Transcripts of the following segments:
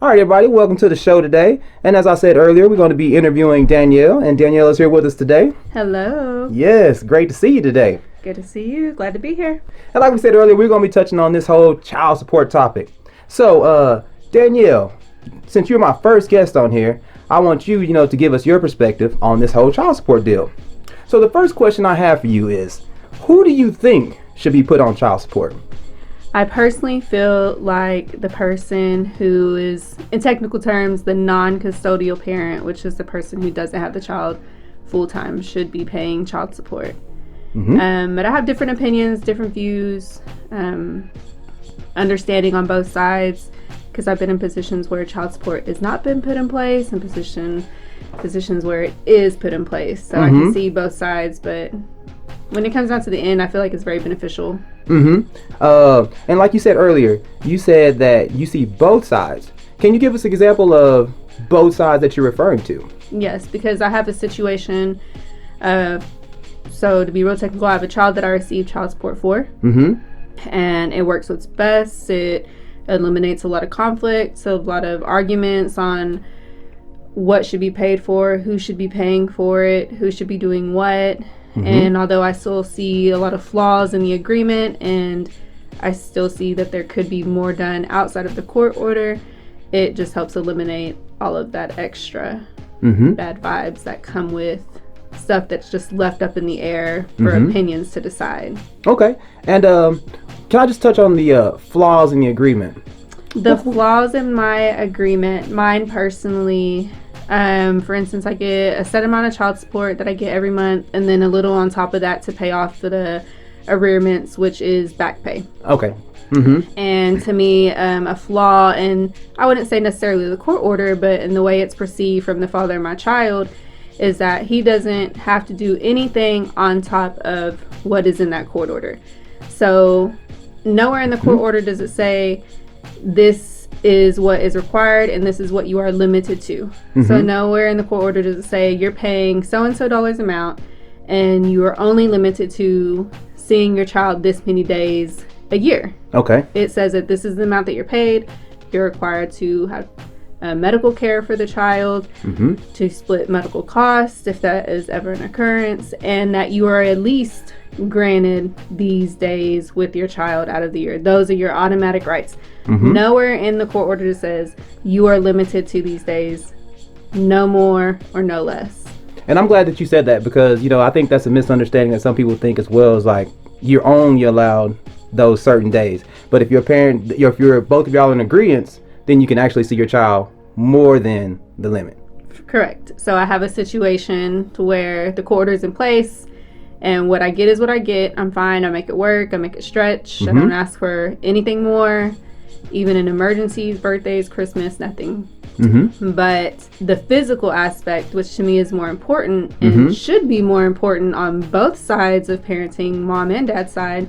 All right, everybody, welcome to the show today. And as I said earlier, we're going to be interviewing Danyelle, and Danyelle is here with us today. Hello. Yes, great to see you today. Good to see you. Glad to be here. And like we said earlier, we're going to be touching on this whole child support topic. So, Danyelle, since you're my first guest on here, I want you, to give us your perspective on this whole child support deal. So the first question I have for you is, who do you think should be put on child support? I personally feel like the person who is, in technical terms, the non-custodial parent, which is the person who doesn't have the child full-time, should be paying child support. But I have different opinions, different views, understanding on both sides, because I've been in positions where child support has not been put in place and positions where it is put in place. So I can see both sides, but when it comes down to the end, I feel like it's very beneficial. And like you said earlier, you said that you see both sides. Can you give us an example of both sides that you're referring to? Yes, because I have a situation. So to be real technical, I have a child that I receive child support for. And it works what's best. It eliminates a lot of conflict, so a lot of arguments on what should be paid for, who should be paying for it, who should be doing what. And although I still see a lot of flaws in the agreement, and I still see that there could be more done outside of the court order, it just helps eliminate all of that extra bad vibes that come with stuff that's just left up in the air for opinions to decide. Okay. And can I just touch on the flaws in the agreement? The flaws in my agreement, mine personally, for instance, I get a set amount of child support that I get every month, and then a little on top of that to pay off the arrearments, which is back pay. Okay. And to me, a flaw, and I wouldn't say necessarily the court order, but in the way it's perceived from the father of my child, is that he doesn't have to do anything on top of what is in that court order. So nowhere in the court order does it say this is what is required and this is what you are limited to. So nowhere in the court order does it say you're paying so-and-so dollars amount and you are only limited to seeing your child this many days a year. Okay. It says that this is the amount that you're paid. You're required to have medical care for the child, to split medical costs if that is ever an occurrence, and that you are at least granted these days with your child out of the year. Those are your automatic rights. Nowhere in the court order says you are limited to these days, no more or no less. And I'm glad that you said that because, I think that's a misunderstanding that some people think as well, is like you're allowed those certain days. But if you're a parent, if you're both of y'all in agreement, then you can actually see your child more than the limit. Correct. So I have a situation to where the court order is in place and what I get is what I get. I'm fine. I make it work. I make it stretch. I don't ask for anything more, even in emergencies, birthdays, Christmas, nothing. But the physical aspect, which to me is more important and should be more important on both sides of parenting, mom and dad's side,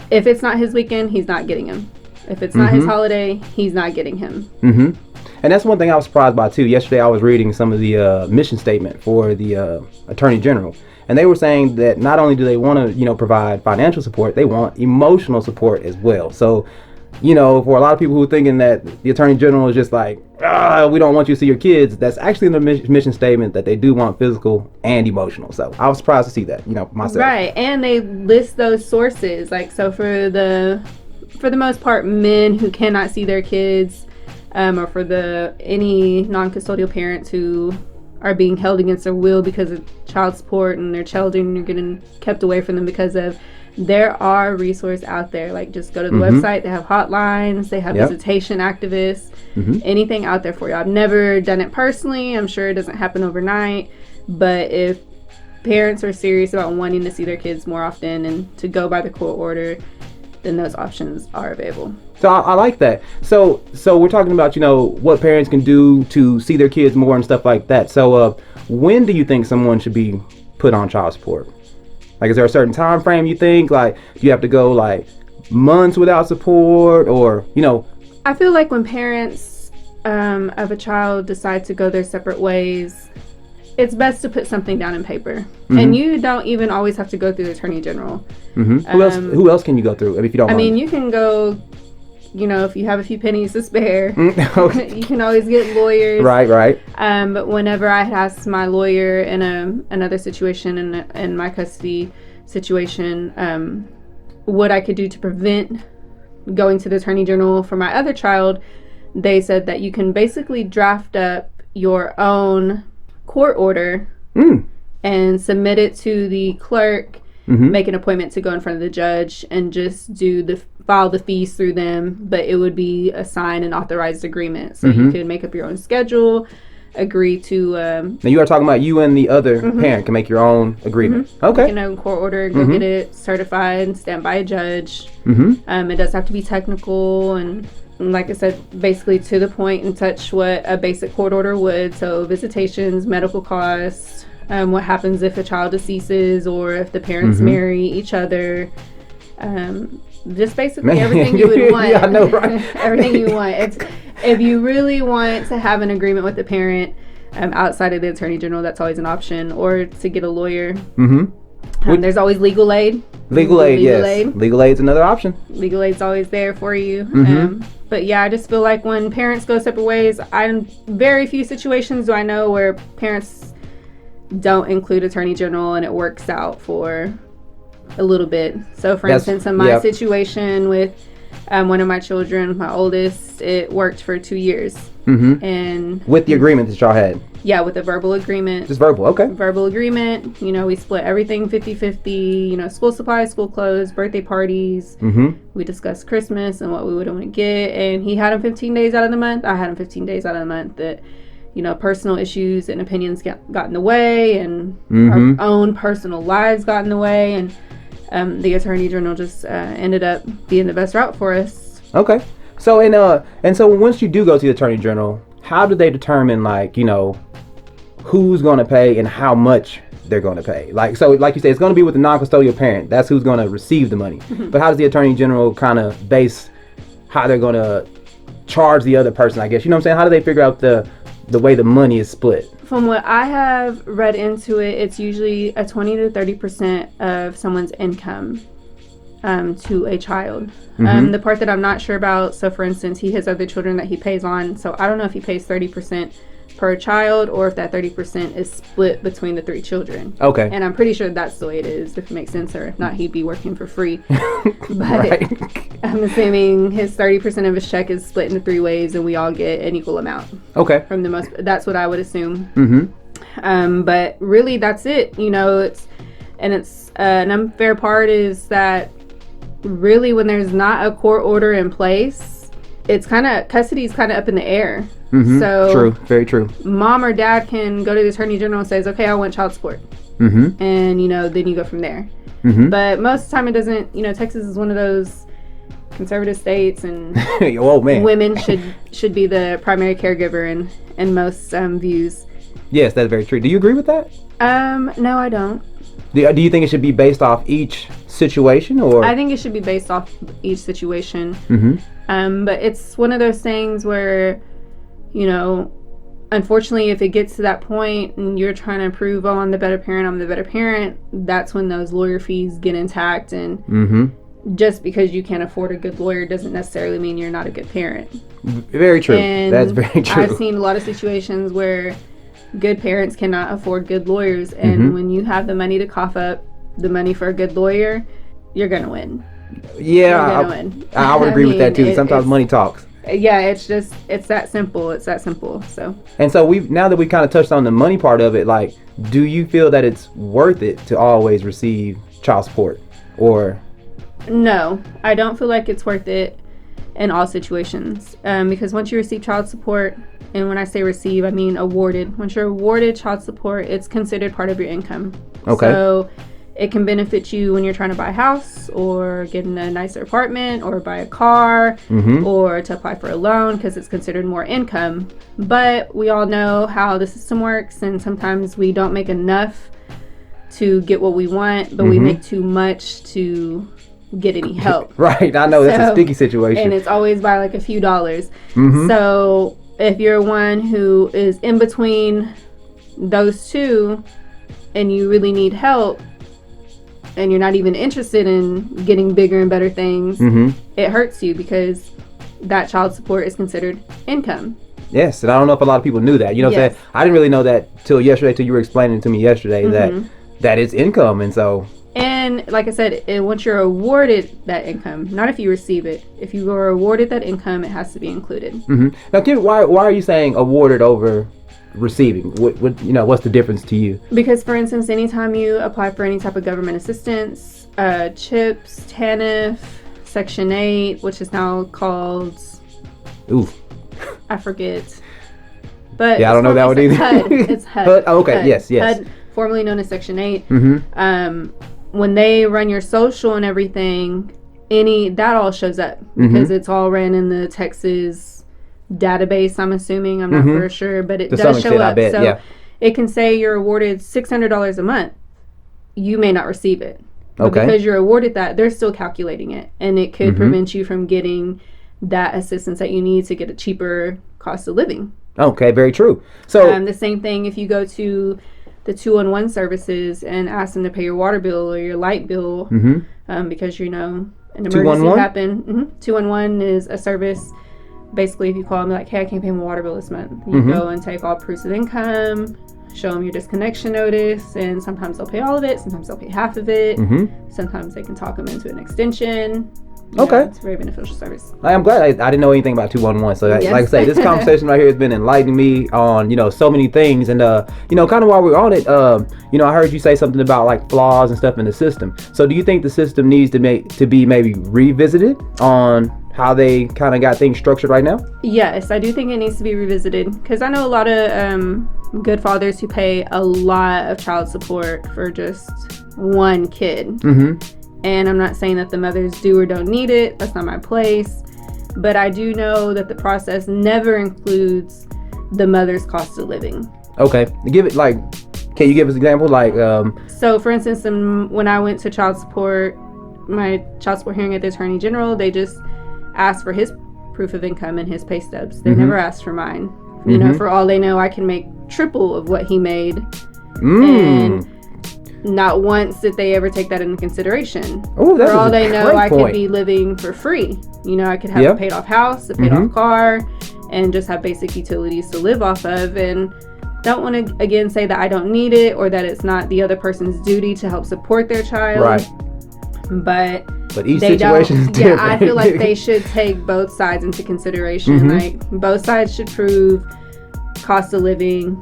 if it's not his weekend, he's not getting him. If it's not his holiday, he's not getting him. And that's one thing I was surprised by too. Yesterday I was reading some of the mission statement for the Attorney General. And they were saying that not only do they want to, provide financial support, they want emotional support as well. So, for a lot of people who are thinking that the Attorney General is just like, we don't want you to see your kids, that's actually in the mission statement that they do want physical and emotional. So I was surprised to see that, myself. Right. And they list those sources. Like, so for the most part, men who cannot see their kids, or for any non-custodial parents who are being held against their will because of child support and their children are getting kept away from them because of, there are resources out there. Like, just go to the website. They have hotlines. They have visitation activists. Anything out there for you. I've never done it personally. I'm sure it doesn't happen overnight. But if parents are serious about wanting to see their kids more often and to go by the court order, then those options are available. So I like that. So we're talking about, what parents can do to see their kids more and stuff like that. So when do you think someone should be put on child support? Like, is there a certain time frame you think? Like, do you have to go like months without support or, I feel like when parents of a child decide to go their separate ways, it's best to put something down in paper. And you don't even always have to go through the Attorney General. Who else can you go through if you don't mind? You can go if you have a few pennies to spare, Okay. you can always get lawyers. Right. But whenever I had asked my lawyer in another situation, in my custody situation, what I could do to prevent going to the attorney general for my other child, they said that you can basically draft up your own court order and submit it to the clerk, make an appointment to go in front of the judge, and just file the fees through them. But it would be a signed and authorized agreement, so you could make up your own schedule, agree to. Now you are talking about you and the other parent can make your own agreement. Okay. Court order, go get it certified, stand by a judge. It does have to be technical and like I said, basically to the point and touch what a basic court order would. So visitations, medical costs, what happens if a child deceases or if the parents marry each other. Just basically everything you would want. Yeah, I know, right? Everything you want. If you really want to have an agreement with the parent outside of the attorney general, that's always an option, or to get a lawyer. There's always legal aid. Legal aid, yes. Legal aid's another option. Legal aid's always there for you. But yeah, I just feel like when parents go separate ways, very few situations do I know where parents don't include attorney general and it works out for a little bit. So for instance, in my situation with one of my children, my oldest, it worked for 2 years. And with the agreement that y'all had? Yeah, with a verbal agreement. Just verbal, okay. Verbal agreement. We split everything 50-50. School supplies, school clothes, birthday parties. We discussed Christmas and what we would want to get. And he had him 15 days out of the month. I had him 15 days out of the month. That, personal issues and opinions got in the way. And our own personal lives got in the way. And the attorney general just ended up being the best route for us. Okay. So, and so once you do go to the attorney general, how do they determine, who's going to pay and how much they're going to pay? Like you say, it's going to be with the non-custodial parent. That's who's going to receive the money. But how does the attorney general kind of base how they're going to charge the other person, I guess? You know what I'm saying? How do they figure out the way the money is split? From what I have read into it, it's usually a 20 to 30% of someone's income to a child. The part that I'm not sure about, so for instance, he has other children that he pays on. So I don't know if he pays 30% per child or if that 30% is split between the 3 children. Okay. And I'm pretty sure that's the way it is, if it makes sense, or if not, he'd be working for free. But right. I'm assuming his 30% of his check is split into 3 ways and we all get an equal amount. Okay. That's what I would assume. But really that's it. It's an unfair part is that really when there's not a court order in place, it's custody's kind of up in the air. So true, very true. Mom or dad can go to the attorney general and says, okay, I want child support. And then you go from there. But most of the time it doesn't. Texas is one of those conservative states, and oh man, women should be the primary caregiver in most views. Yes, that's very true. Do you agree with that? No, I don't. Do you think it should be based off each situation, or? I think it should be based off each situation. But it's one of those things where, unfortunately, if it gets to that point and you're trying to prove, I'm the better parent, that's when those lawyer fees get intact. And just because you can't afford a good lawyer doesn't necessarily mean you're not a good parent. Very true. And that's very true. I've seen a lot of situations where good parents cannot afford good lawyers. And when you have the money to cough up the money for a good lawyer, you're going to win. Yeah, I would agree with that too. Sometimes money talks. Yeah, it's that simple. So. And so now that we kind of touched on the money part of it, do you feel that it's worth it to always receive child support, or? No, I don't feel like it's worth it in all situations. Because once you receive child support, and when I say receive, I mean awarded. Once you're awarded child support, it's considered part of your income. Okay. So it can benefit you when you're trying to buy a house or get in a nicer apartment or buy a car or to apply for a loan because it's considered more income. But we all know how the system works, and sometimes we don't make enough to get what we want, but we make too much to get any help. Right, I know. That's a sticky situation. And it's always by a few dollars. So if you're one who is in between those two and you really need help, and you're not even interested in getting bigger and better things, it hurts you because that child support is considered income. Yes, and I don't know if a lot of people knew that. You know what I'm saying? I didn't really know that till yesterday, till you were explaining to me yesterday that it's income. And so... And like I said, once you're awarded that income, not if you receive it, if you are awarded that income, it has to be included. Now, Kim, why are you saying awarded over receiving? What what's the difference to you? Because, for instance, anytime you apply for any type of government assistance, CHIPS, TANF, Section 8, which is now called... Ooh. I forget. But yeah, I don't know that one either. HUD. It's HUD. HUD. Oh, okay, HUD. yes. HUD, formerly known as Section 8. When they run your social and everything, that all shows up because it's all ran in the Texas database, I'm assuming. I'm not for sure, but it does show up. So it can say you're awarded $600 a month. You may not receive it. But because you're awarded that, they're still calculating it. And it could prevent you from getting that assistance that you need to get a cheaper cost of living. Okay, very true. So the same thing if you go to the 211 services and ask them to pay your water bill or your light bill because an emergency happened. 211 is a service. Basically, if you call them like, hey, I can't pay my water bill this month, you go and take all proofs of income, show them your disconnection notice, and sometimes they'll pay all of it, sometimes they'll pay half of it, sometimes they can talk them into an extension. It's a very beneficial service. I'm glad I didn't know anything about 211. So, like I say, this conversation right here has been enlightening me on, so many things. And, kind of while we're on it, I heard you say something about like flaws and stuff in the system. So do you think the system needs to be maybe revisited on how they kind of got things structured right now? Yes, I do think it needs to be revisited because I know a lot of good fathers who pay a lot of child support for just one kid. And I'm not saying that the mothers do or don't need it. That's not my place. But I do know that the process never includes the mother's cost of living. Okay. Can you give us an example? So, for instance, when I went to my child support hearing at the Attorney General, they just asked for his proof of income and his pay stubs. They never asked for mine. For all they know, I can make triple of what he made. And not once did they ever take that into consideration. For all they know, I could be living for free. I could have a paid off house, a paid off car, and just have basic utilities to live off of. And don't want to, again, say that I don't need it or that it's not the other person's duty to help support their child. Right. But each situation is different. Yeah, I feel like they should take both sides into consideration. Like, both sides should prove cost of living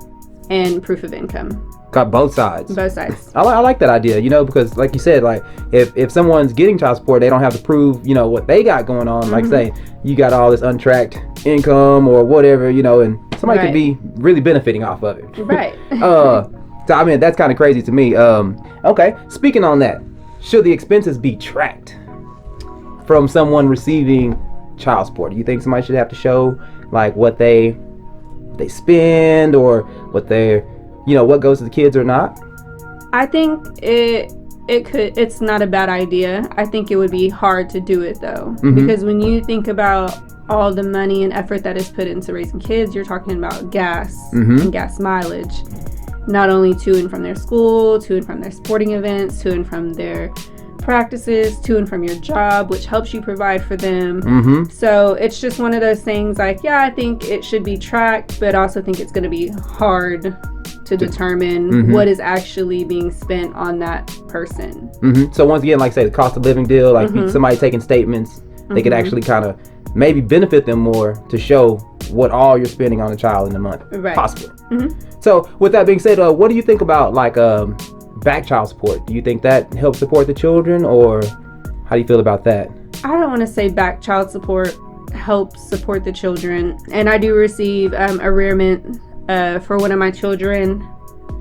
and proof of income. Got both sides. Both sides. I like that idea, because like you said, like if someone's getting child support, they don't have to prove, what they got going on. Like say you got all this untracked income or whatever, and somebody could be really benefiting off of it. Right. So I mean, that's kind of crazy to me. Okay. Speaking on that, should the expenses be tracked from someone receiving child support? Do you think somebody should have to show like what they spend or what they're what goes to the kids or not? I think it's not a bad idea. I think it would be hard to do it though. Because when you think about all the money and effort that is put into raising kids, you're talking about gas and gas mileage. Not only to and from their school, to and from their sporting events, to and from their practices, to and from your job, which helps you provide for them. So it's just one of those things like, I think it should be tracked, but I also think it's going to be hard to determine what is actually being spent on that person. So once again, like say the cost of living deal, like somebody taking statements, they could actually kind of maybe benefit them more to show what all you're spending on a child in a month, possibly. So with that being said, what do you think about like back child support? Do you think that helps support the children, or how do you feel about that? I don't want to say back child support helps support the children, and I do receive arrearment for one of my children,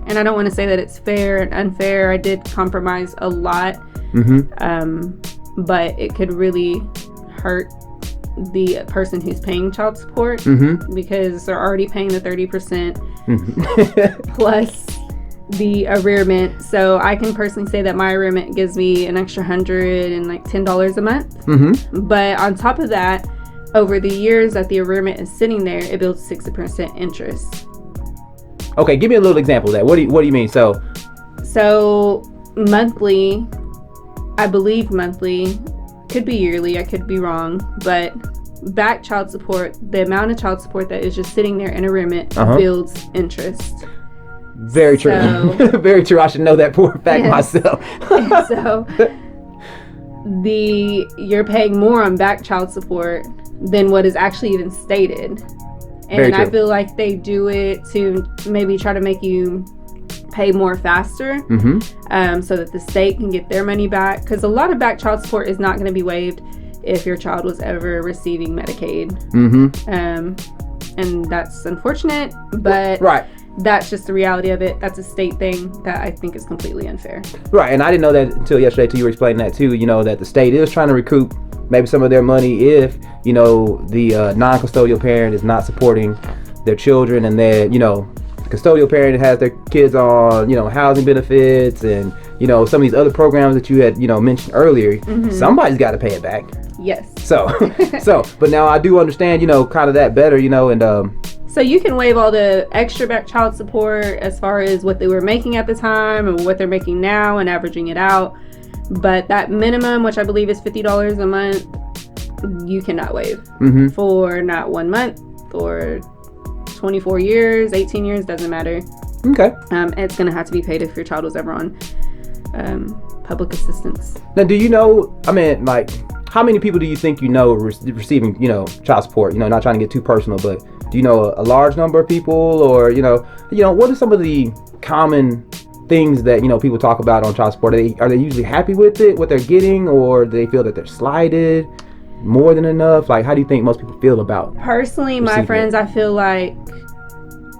and I don't want to say that it's fair and unfair. I did compromise a lot, but it could really hurt the person who's paying child support because they're already paying the 30% plus the arrearment. So I can personally say that my arrearment gives me an extra $110 a month. But on top of that, over the years that the arrearment is sitting there, it builds 6% interest. Okay, give me a little example of that. What do you mean? So monthly, I believe monthly, could be yearly, I could be wrong, but back child support, the amount of child support that is just sitting there in arrearment builds interest. Very true. So, very true. I should know that for a fact myself. So you're paying more on back child support than what is actually even stated. And I feel like they do it to maybe try to make you pay more faster, so that the state can get their money back. Because a lot of back child support is not going to be waived if your child was ever receiving Medicaid. And that's unfortunate, but that's just the reality of it. That's a state thing that I think is completely unfair. Right, and I didn't know that until yesterday till you were explaining that too, that the state is trying to recoup maybe some of their money if, the non-custodial parent is not supporting their children, and then, the custodial parent has their kids on, housing benefits and, some of these other programs that you had, mentioned earlier. Somebody's got to pay it back. Yes. So, but now I do understand, kind of that better, and so you can waive all the extra back child support as far as what they were making at the time and what they're making now and averaging it out. But that minimum, which I believe is $50 a month, you cannot waive for not 1 month or 24 years, 18 years, doesn't matter. Okay. It's going to have to be paid if your child was ever on public assistance. Now, do you know, how many people do you think receiving, child support? Not trying to get too personal, but do you know a large number of people, or, what are some of the common things that, people talk about on child support? Are they usually happy with it, what they're getting, or do they feel that they're slighted more than enough? Like, how do you think most people feel about personally, my friends, I feel like,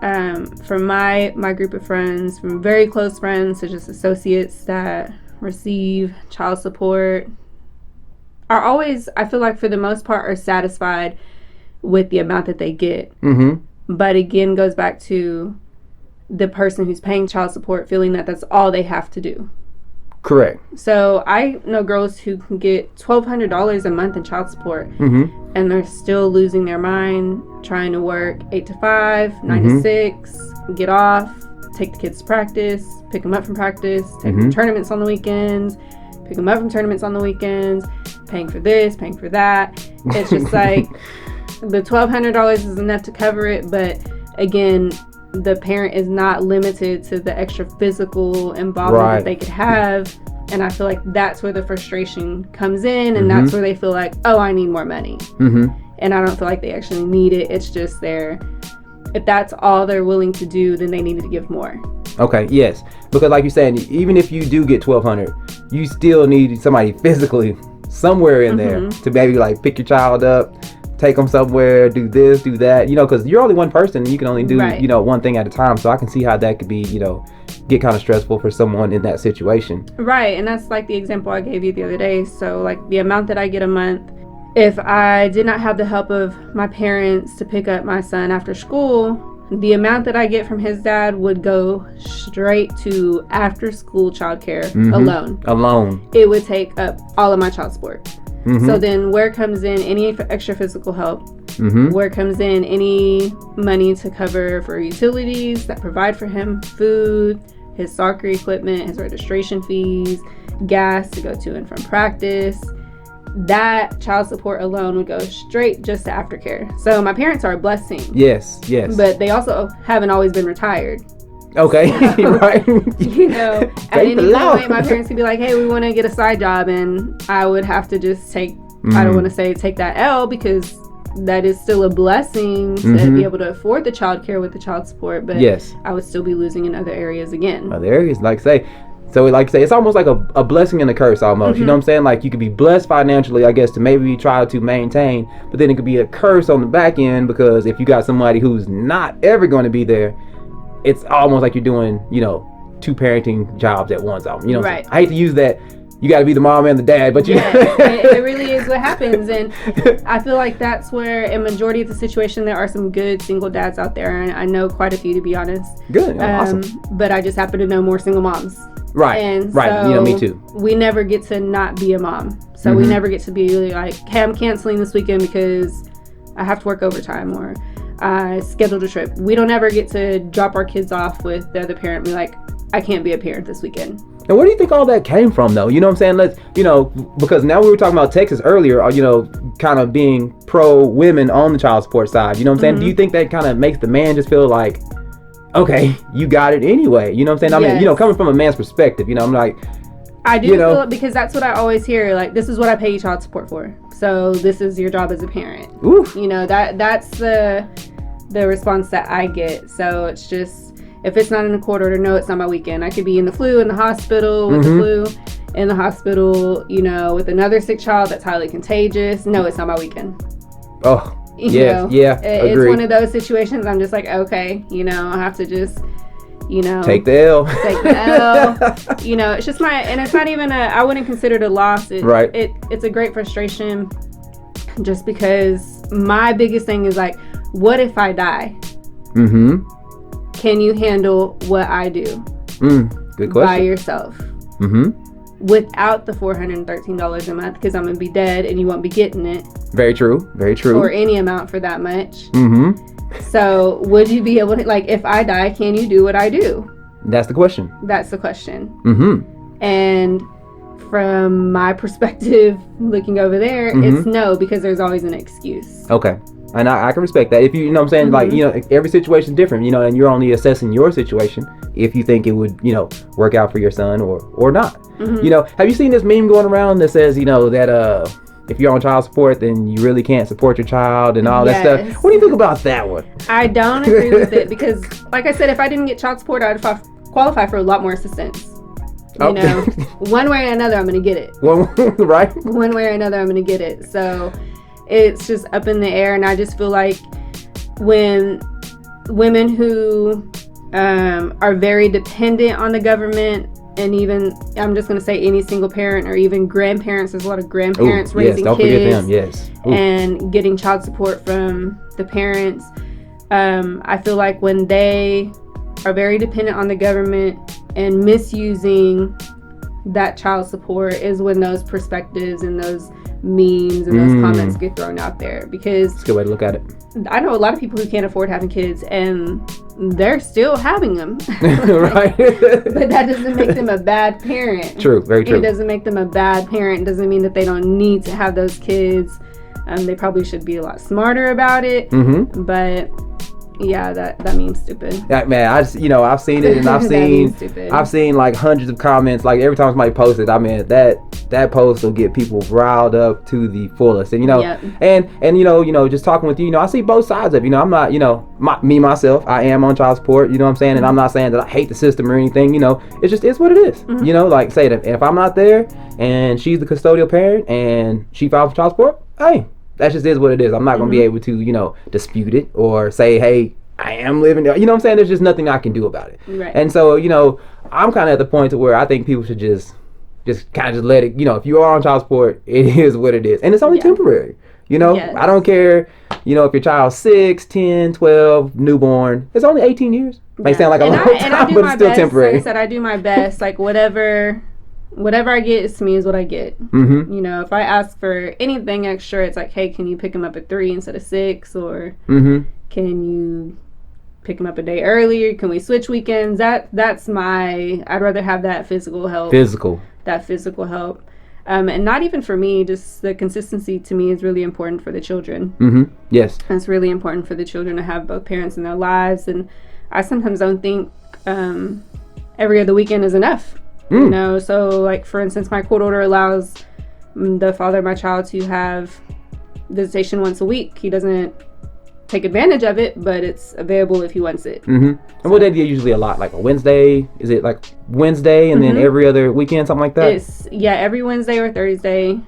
from my group of friends, from very close friends to just associates that receive child support, are always, I feel like for the most part, are satisfied with the amount that they get. But again, goes back to the person who's paying child support feeling that that's all they have to do. Correct. So I know girls who can get $1,200 a month in child support, and they're still losing their mind, trying to work 8 to 5, 9 to 6, get off, take the kids to practice, pick them up from practice, take them to tournaments on the weekends, pick them up from tournaments on the weekends, paying for this, paying for that. It's just like the $1,200 is enough to cover it, but again, the parent is not limited to the extra physical involvement that they could have. And I feel like that's where the frustration comes in, and that's where they feel like, oh, I need more money. And I don't feel like they actually need it. It's just if that's all they're willing to do, then they need to give more. Okay, yes. Because like you're saying, even if you do get $1,200, you still need somebody physically somewhere in there to maybe like pick your child up, take them somewhere, do this, do that, because you're only one person and you can only do, one thing at a time. So I can see how that could be, get kind of stressful for someone in that situation. Right. And that's like the example I gave you the other day. So like the amount that I get a month, if I did not have the help of my parents to pick up my son after school, the amount that I get from his dad would go straight to after school childcare alone. It would take up all of my child support. So then where comes in any extra physical help? Where comes in any money to cover for utilities that provide for him, food, his soccer equipment, his registration fees, gas to go to and from practice? That child support alone would go straight just to aftercare. So my parents are a blessing. Yes. But they also haven't always been retired. Okay, right. At any point, my parents could be like, hey, we want to get a side job. And I would have to just take, I don't want to say take that L, because that is still a blessing to be able to afford the child care with the child support. But I would still be losing in other areas again. Other areas, it's almost like a blessing and a curse almost. You know what I'm saying? Like you could be blessed financially, I guess, to maybe try to maintain, but then it could be a curse on the back end, because if you got somebody who's not ever going to be there, it's almost like you're doing, two parenting jobs at once. I hate to use that. You got to be the mom and the dad, but it really is what happens. And I feel like that's where a majority of the situation, there are some good single dads out there. And I know quite a few, to be honest. Good. Awesome. But I just happen to know more single moms. Right. And right. So me too. We never get to not be a mom. So we never get to be really like, hey, I'm canceling this weekend because I have to work overtime, or I scheduled a trip. We don't ever get to drop our kids off with the other parent and be like, I can't be a parent this weekend. And where do you think all that came from, though? You know what I'm saying? Let's, because now we were talking about Texas earlier, kind of being pro women on the child support side. You know what I'm saying? Do you think that kind of makes the man just feel like, okay, you got it anyway? You know what I'm saying? I mean, coming from a man's perspective, I'm like, I do feel it, because that's what I always hear. Like, this is what I pay you child support for. So this is your job as a parent. Oof. That's the response that I get. So it's just, if it's not in a court order, no, it's not my weekend. I could be in the flu, in the hospital, with the flu, in the hospital, with another sick child that's highly contagious. No, it's not my weekend. Oh, yeah, agree. It's one of those situations. I'm just like, okay, I have to just, take the L. Take the L. It's just and it's not even I wouldn't consider it a loss. Right. It's a great frustration, just because my biggest thing is like, what if I die? Mm-hmm. Can you handle what I do? Good question. By yourself. Mm-hmm. Without the $413 a month, because I'm going to be dead and you won't be getting it. Very true. Very true. Or any amount for that much. Mm-hmm. So would you be able to, like, if I die, can you do what I do? That's the question. That's the question. Mm-hmm. And from my perspective, looking over there, it's no, because there's always an excuse. Okay. And I can respect that. If you know what I'm saying, like, every situation is different, and you're only assessing your situation if you think it would, work out for your son or not. Mm-hmm. Have you seen this meme going around that says, that if you're on child support, then you really can't support your child and all that stuff? What do you think about that one? I don't agree with it, because, like I said, if I didn't get child support, I'd qualify for a lot more assistance. One way or another, I'm going to get it. Right? One way or another, I'm going to get it. So it's just up in the air, and I just feel like when women who are very dependent on the government, and even, I'm just going to say, any single parent or even grandparents, there's a lot of grandparents raising don't kids, forget them. Yes. And getting child support from the parents. I feel like when they are very dependent on the government and misusing that child support is when those perspectives and those memes and those comments get thrown out there, because it's a good way to look at it. I know a lot of people who can't afford having kids and they're still having them. Right. But that doesn't make them a bad parent. True, very true. It doesn't make them a bad parent. It doesn't mean that they don't need to have those kids. They probably should be a lot smarter about it. Mm-hmm. But yeah, that meme's stupid. Yeah, man, I've seen it, and I've seen like hundreds of comments. Like every time somebody posts it, I mean that post will get people riled up to the fullest. And and just talking with you, I see both sides of it. I'm not, myself, I am on child support. You know what I'm saying? And I'm not saying that I hate the system or anything. It's just it's what it is. Mm-hmm. Like say that if I'm not there and she's the custodial parent and she filed for child support, hey, that just is what it is. I'm not going to be able to, dispute it or say, hey, I am living there. You know what I'm saying? There's just nothing I can do about it. Right. And so, I'm kind of at the point to where I think people should just kind of just let it, if you are on child support, it is what it is. And it's only temporary. Yes. I don't care, if your child's 6, 10, 12, newborn. It's only 18 years. May sound like a long time, but it's still temporary. Like I said, I do my best. Like whatever I get, it's to me is what I get. Mm-hmm. If I ask for anything extra, it's like, hey, can you pick them up at 3 instead of 6? Or can you pick them up a day earlier? Can we switch weekends? That's I'd rather have that physical help. That physical help. And not even for me, just the consistency to me is really important for the children. Mm-hmm. Yes. It's really important for the children to have both parents in their lives. And I sometimes don't think every other weekend is enough. So like for instance, my court order allows the father of my child to have visitation once a week. He doesn't take advantage of it, but it's available if he wants it. And what day do you usually allot? Like a Wednesday? Is it like Wednesday and then every other weekend, something like that? It's every Wednesday or Thursday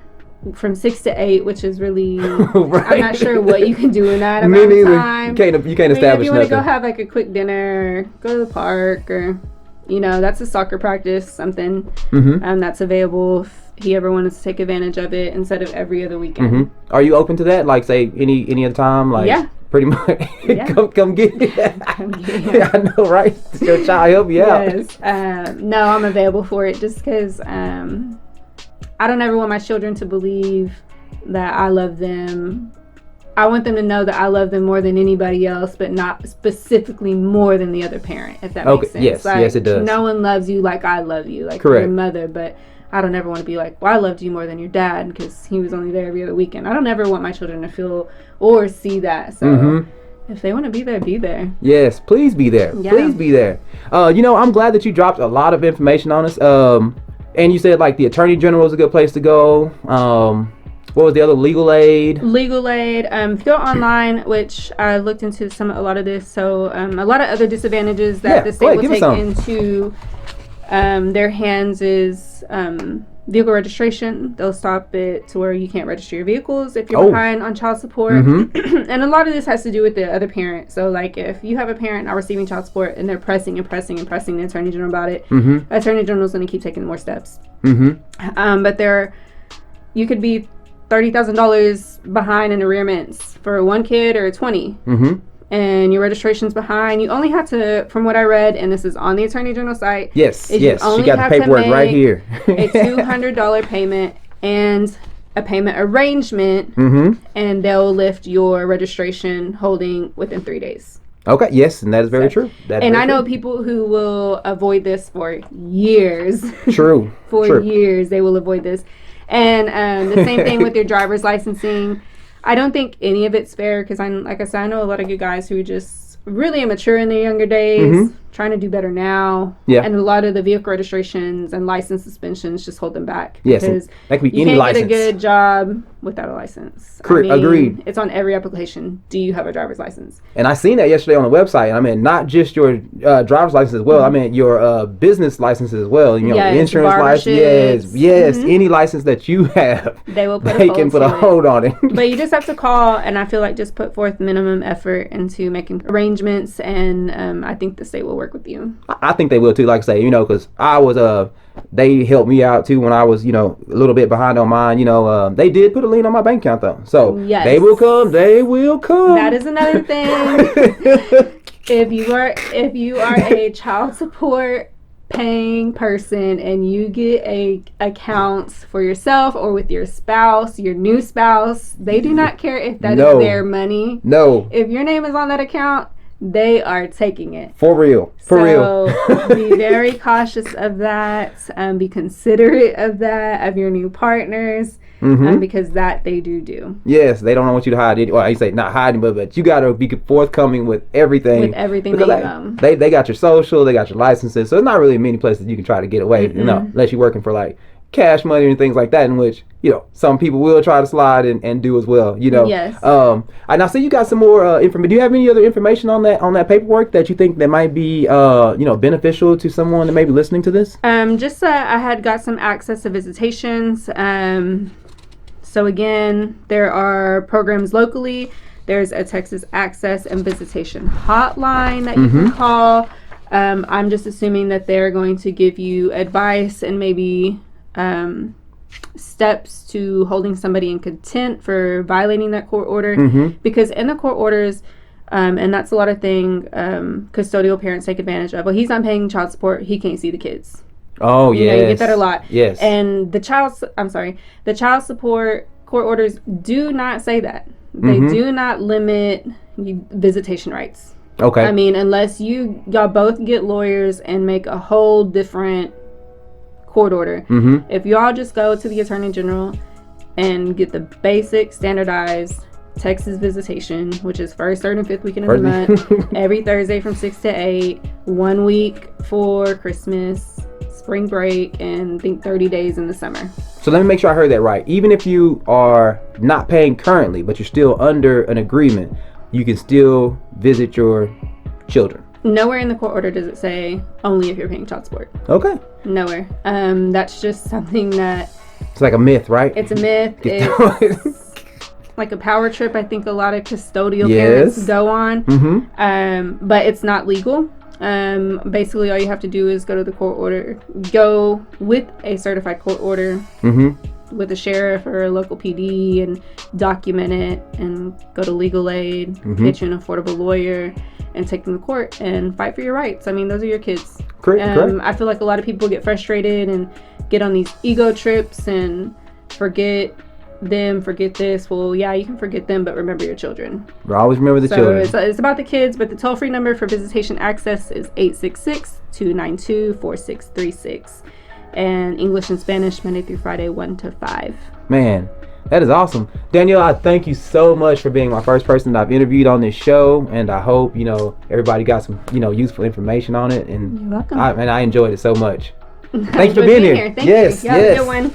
from 6 to 8, which is really right. I'm not sure what you can do in that amount of time. You can't establish if you want to go have like a quick dinner, go to the park, or that's a soccer practice, something that's available if he ever wanted to take advantage of it instead of every other weekend. Are you open to that? Like say any other time? Like pretty much. Come get it. Yeah, I know, right? Your child help you out. Yes. No, I'm available for it just because I don't ever want my children to believe that I love them I want them to know that I love them more than anybody else, but not specifically more than the other parent, if that makes sense. Yes, like, yes, it does. No one loves you like I love you, like Correct. your mother, but I don't ever want to be like, well, I loved you more than your dad because he was only there every other weekend. I don't ever want my children to feel or see that. So if they want to be there, be there. Yes, please be there. Yeah. Please be there. I'm glad that you dropped a lot of information on us. And you said like the Attorney General is a good place to go. What was the other? Legal aid. Legal aid. If you go online, which I looked into a lot of this, so a lot of other disadvantages that the state will take into their hands is vehicle registration. They'll stop it to where you can't register your vehicles if you're behind on child support. And a lot of this has to do with the other parent. So like if you have a parent not receiving child support and they're pressing the Attorney General about it, the Attorney General is going to keep taking more steps. But you could be $30,000 behind in arrearments for one kid or 20. And your registration's behind. You only have to, from what I read, and this is on the Attorney General site. Yes, she got the paperwork right here. A $200 payment and a payment arrangement, and they'll lift your registration holding within 3 days. Okay, yes, and that is very true. And I know people who will avoid this for years. True. Years, they will avoid this. And the same thing with your driver's licensing. I don't think any of it's fair because like I said, I know a lot of good guys who are just really immature in their younger days, trying to do better now. Yeah. And a lot of the vehicle registrations and license suspensions just hold them back. Yes. Because that could be any license. You can't get a good job without a license. Agreed. It's on every application. Do you have a driver's license? And I seen that yesterday on the website. I mean, not just your driver's license as well. I mean, your business license as well. You know, insurance license. Yes. Any license that you have, they will they can put a hold on it. But you just have to call, and I feel like just put forth minimum effort into making arrangements, and I think the state will work with you. I think they will too. Like I say, because I was they helped me out too when I was, a little bit behind on mine. They did put a lien on my bank account though. So they will come. They will come. That is another thing. If you are a child support paying person and you get accounts for yourself or with your spouse, your new spouse, they do not care if that is their money. No. If your name is on that account, they are taking it. For real. So be very cautious of that. Be considerate of that, of your new partners, because that they do. Yes, they don't want you to hide it. Well, you say not hiding, but you got to be forthcoming with everything. With everything they got your social, they got your licenses. So it's not really many places you can try to get away, unless you're working for like cash money and things like that, in which some people will try to slide and do as well. Yes. And I see you got some more information. Do you have any other information on that paperwork that you think that might be beneficial to someone that may be listening to this? I had got some access to visitations. So again, there are programs locally. There's a Texas Access and Visitation hotline that you can call. I'm just assuming that they're going to give you advice and maybe steps to holding somebody in contempt for violating that court order, because in the court orders, and that's a lot of thing custodial parents take advantage of. Well, he's not paying child support, he can't see the kids. Oh, yes. You get that a lot. Yes. And the child support court orders do not say that. They do not limit visitation rights. Okay. I mean, unless y'all both get lawyers and make a whole different court order. If y'all just go to the Attorney General and get the basic standardized Texas visitation, which is first, third, and fifth weekend of the month, every Thursday from 6 to 8, 1 week for Christmas, spring break, and I think 30 days in the summer. So let me make sure I heard that right. Even if you are not paying currently, but you're still under an agreement, you can still visit your children. Nowhere in the court order does it say only if you're paying child support. Okay. Nowhere. That's just something that... It's like a myth, right? It's a myth. It's like a power trip I think a lot of custodial parents go on. But it's not legal. Basically, all you have to do is go to the court order. Go with a certified court order with a sheriff or a local PD and document it and go to legal aid, get you an affordable lawyer, and take them to court and fight for your rights. I mean, those are your kids. Correct. I feel like a lot of people get frustrated and get on these ego trips and forget them, forget this. Well, yeah, you can forget them, but remember your children. But always remember the children. So it's about the kids, but the toll-free number for visitation access is 866-292-4636. And English and Spanish, Monday through Friday, 1 to 5. Man, that is awesome. Danyelle, I thank you so much for being my first person that I've interviewed on this show. And I hope, everybody got some, useful information on it. And You're welcome. I enjoyed it so much. Thanks for being here. Thank you. Have a good one.